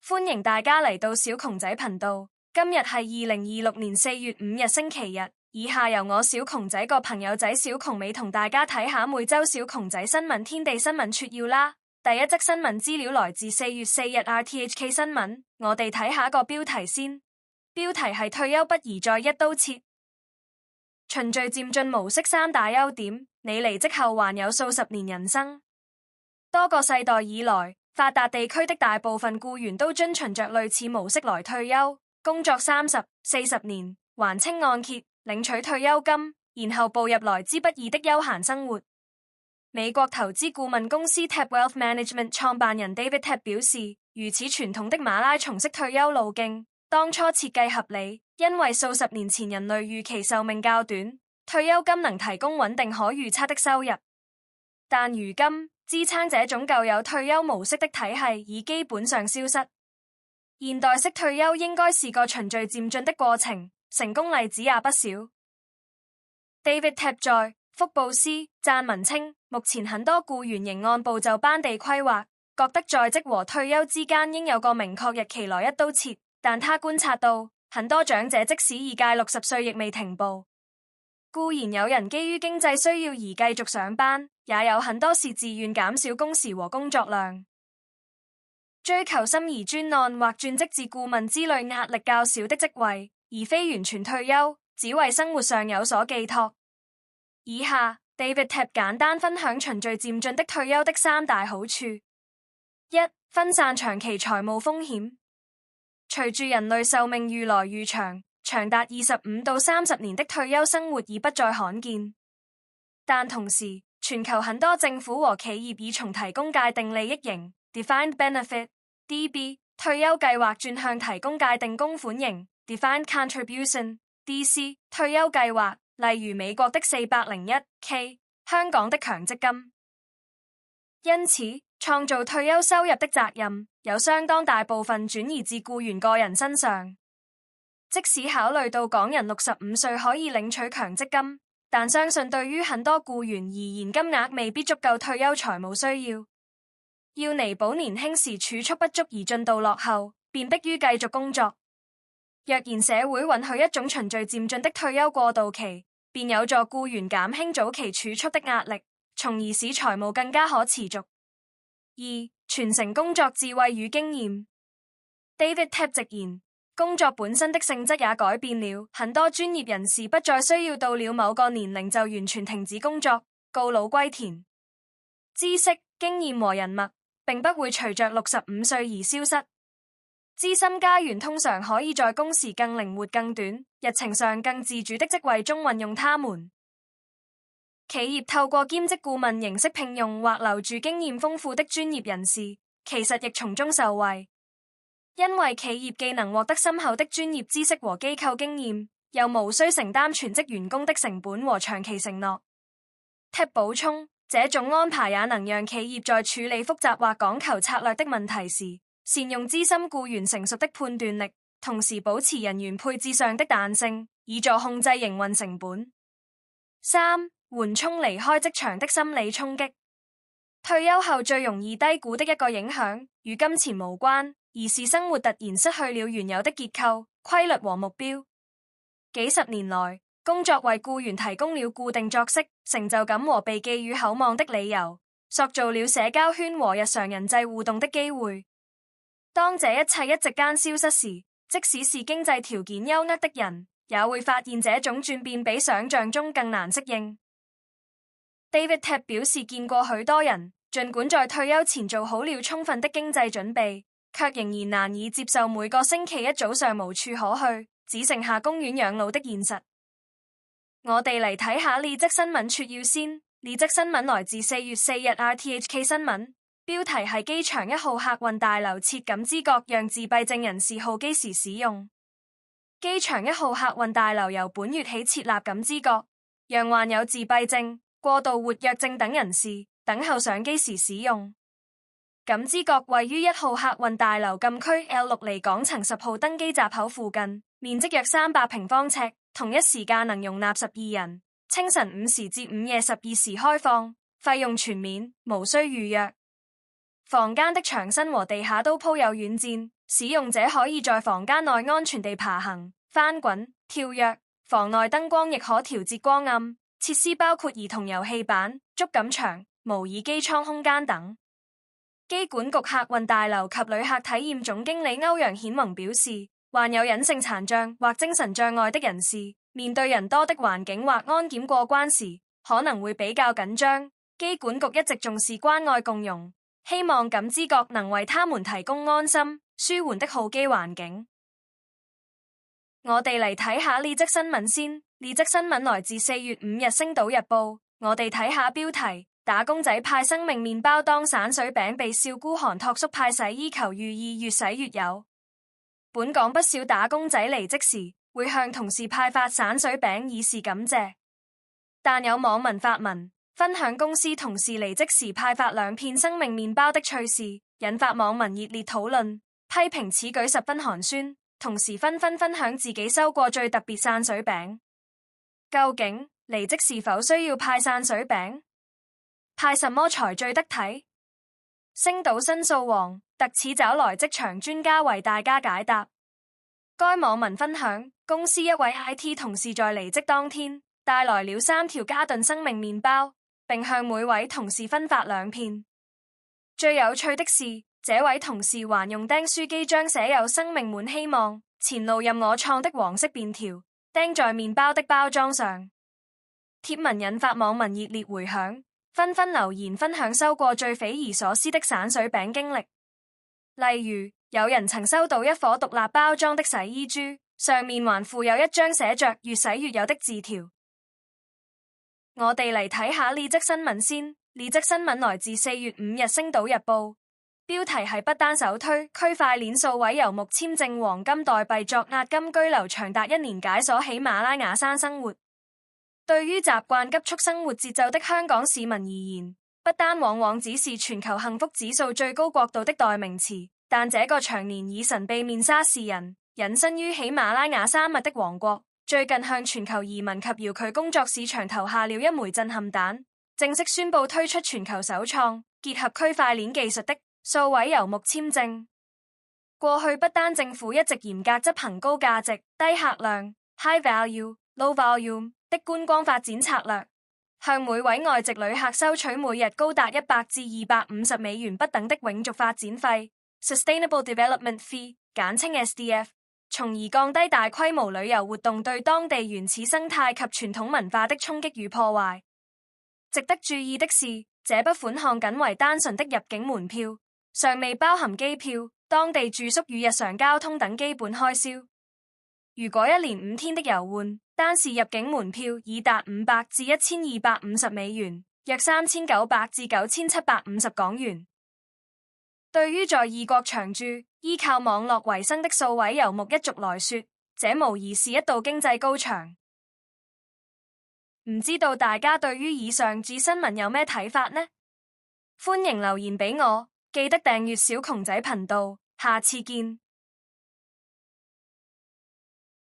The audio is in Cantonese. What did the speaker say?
歡迎大家嚟到小窮仔頻道。今日係2026年4月5日星期日。以下由我小窮仔個朋友仔小窮美同大家睇下每周小窮仔新聞天地新聞撮要啦。第一則新聞資料來自4月4日 RTHK 新聞。我哋睇下個標題先。標題係退休不宜再一刀切，循序漸進模式三大優點。你離職後還有數十年人生。多個世代以來，發達地區的大部分僱員都遵循着類似模式來退休，工作30、40年，還清按揭，領取退休金，然後步入來之不易的休閒生活。美國投資顧問公司 TAP Wealth Management 創辦人 David TAP 表示，如此傳統的馬拉松式退休路徑，當初設計合理，因為數十年前人類預期壽命較短，退休金能提供穩定可預測的收入。但如今，支撐這種舊有退休模式的體系已基本上消失。現代式退休應該是個循序漸進的過程，成功例子也不少。David TAP 在福布斯撰文稱，目前很多僱員仍按部就班地規劃，覺得在職和退休之間應有個明確日期來一刀切。但他觀察到，很多長者即使已屆60歲亦未停步。固然有人基於經濟需要而繼續上班，也有很多是自願減少工時和工作量，追求心儀專案或轉職至顧問之類壓力較小的職位，而非完全退休，只為生活上有所寄託。以下 David TAP 簡單分享循序漸進的退休的三大好處。一、分散長期財務風險。隨住人類壽命愈來愈長，長達25到30年的退休生活已不再罕見。但同時，全球很多政府和企業已從提供界定利益型 （Defined Benefit，DB） 退休計劃轉向提供界定供款型 （Defined Contribution，DC） 退休計劃，例如美國的 401k、香港的強積金。因此，創造退休收入的責任有相當大部分轉移至僱員個人身上。即使考慮到港人65歲可以領取強積金，但相信對於很多僱員而言，金額未必足夠退休財務需要。要彌補年輕時儲蓄不足而進度落後，便迫於繼續工作。若然社會允許一種循序漸進的退休過渡期，便有助僱員減輕早期儲蓄的壓力，從而使財務更加可持續。二、傳承工作智慧與經驗。David TAP 直言，工作本身的性質也改變了，很多專業人士不再需要到了某個年齡就完全停止工作，告老歸田。知識、經驗和人脈並不會隨着65歲而消失。資深家員通常可以在工時更靈活、更短、日程上更自主的職位中運用他們。企業透過兼職顧問形式聘用或留住經驗豐富的專業人士，其實亦從中受惠，因為企業既能獲得深厚的專業知識和機構經驗，又無需承擔全職員工的成本和長期承諾。TAP 補充，這種安排也能讓企業在處理複雜或講求策略的問題時，善用資深僱員成熟的判斷力，同時保持人員配置上的彈性，以助控制營運成本。三、緩衝離開職場的心理衝擊。退休後最容易低估的一個影響，與金錢無關，而是生活突然失去了原有的結構、規律和目標。幾十年來，工作為僱員提供了固定作息、成就感和被寄予厚望的理由，塑造了社交圈和日常人際互動的機會。當這一切一夕間消失時，即使是經濟條件優渥的人，也會發現這種轉變比想象中更難適應。David TAP 表示見過許多人，儘管在退休前做好了充分的經濟準備，卻仍然難以接受每個星期一早上無處可去，只剩下公園養老的現實。我哋嚟睇下呢則新聞撮要先。呢則新聞來自4月4日 RTHK 新聞，標題係機場1號客運大樓設感知角，讓自閉症人士候機時使用。機場1號客運大樓由本月起設立感知角，讓患有自閉症、過度活躍症等人士等候上機時使用。感知角位於1號客運大樓禁區 L6 離港層10號登機閘口附近，面積約300平方尺，同一時間能容納12人。清晨5時至午夜12時開放，費用全免，無需預約。房間的牆身和地下都鋪有軟墊，使用者可以在房間內安全地爬行、翻滾、跳躍，房內燈光亦可調節光暗。設施包括兒童遊戲板、觸感牆、模擬機艙空間等。機管局客運大樓及旅客體驗總經理歐陽顯宏表示，患有隱性殘障或精神障礙的人士，面對人多的環境或安檢過關時，可能會比較緊張。機管局一直重視關愛共融，希望感知覺能為他們提供安心、舒緩的候機環境。我哋嚟睇下呢則新聞先。呢則新聞來自4月5日《星島日報》。我哋睇下標題：打工仔派生命麵包當散水餅，被笑孤寒托叔派洗衣球，寓意越洗越有。本港不少打工仔離職時會向同事派發散水餅以示感謝，但有網民發文分享公司同事離職時派發2片生命麵包的趣事，引發網民熱烈討論，批評此舉十分寒酸，同時紛紛分享自己收過最特別散水餅。究竟離職是否需要派散水餅？派什麼才最得體？星島申訴王特此找來職場專家為大家解答。該網民分享，公司一位 IT 同事在離職當天帶來了3條嘉頓生命麵包，並向每位同事分發2片。最有趣的是，這位同事還用釘書機將寫有生命滿希望，前路任我創的黃色便條釘在麵包的包裝上。貼文引發網民熱烈回響，紛紛留言分享收過最匪夷所思的散水餅經歷。例如，有人曾收到一顆獨立包裝的洗衣珠，上面還附有一張寫着越洗越有的字條。我哋嚟睇下呢則新聞先。呢則新聞來自4月5日《星島日報》，標題係不單首推區塊鏈數位游牧簽證黃金代幣作押金居留長達1年解鎖喜馬拉雅山生活。對於習慣急速生活節奏的香港市民而言，不單往往只是全球幸福指數最高國度的代名詞，但這個長年以神秘面紗示人、隱身於喜馬拉雅山脈的王國，最近向全球移民及遙距工作市場投下了一枚震撼彈，正式宣布推出全球首創結合區塊鏈技術的數位游牧簽證。過去不單政府一直嚴格執行高價值、低客量 （high value, low volume） 的觀光發展策略，向每位外籍旅客收取每日高達100至250美元不等的永續發展費 （Sustainable Development Fee），簡稱 SDF， 從而降低大規模旅遊活動對當地原始生態及傳統文化的衝擊與破壞。值得注意的是，這筆款項僅為單純的入境門票，尚未包含機票、當地住宿與日常交通等基本開銷。如果1連5天的遊玩，單是入境門票已達500至1250美元，約3900至9750港元。對於在異國長住、依靠網絡為生的數位游牧一族來說，這無疑是一道經濟高牆。唔知道大家對於以上節新聞有咩睇法呢？歡迎留言俾我，記得訂閱小窮仔頻道，下次見。